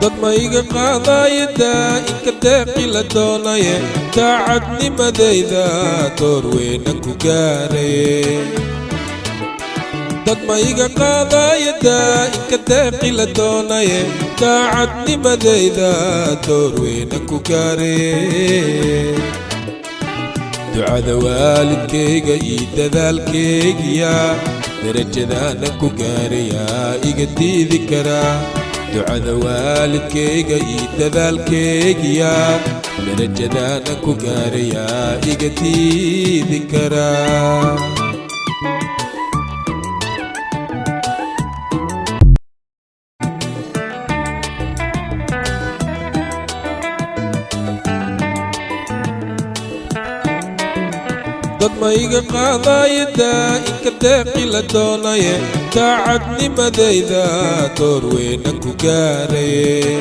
dad ma iga qaadayda inka deeqi la doonaye daacadnimadayda door weyna ku gaaray dad ma iga qaadayda inka deeqi la doonaye daacadnimadayda door weyna ku gaaray ducada waalidkayga iyo dadaalkaygiya darajadaana ku gaarayaa iga diidi karaa ducada waalidkayga iyo dadaalkaygiya darajadaana ku gaarayaa iga diidi karaa dad ma iga qaadayda inka deeqi la doonaye daacadnimadayda door weyna ku gaaray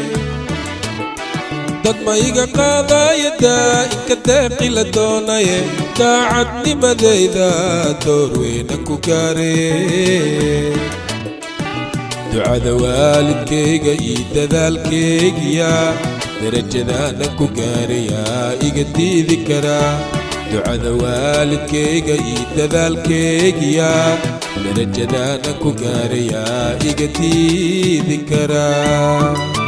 dad ma iga qaadayda inka deeqi la doonaye daacadnimadayda door weyna ku gaaray ducada waalidkayga iyo dadaalkaygiya darajadaana ku gaarayaa iga diidi karaa ducada waalidkayga iyo dadaalkaygiya darajadaana ku gaarayaa iga diidi karaa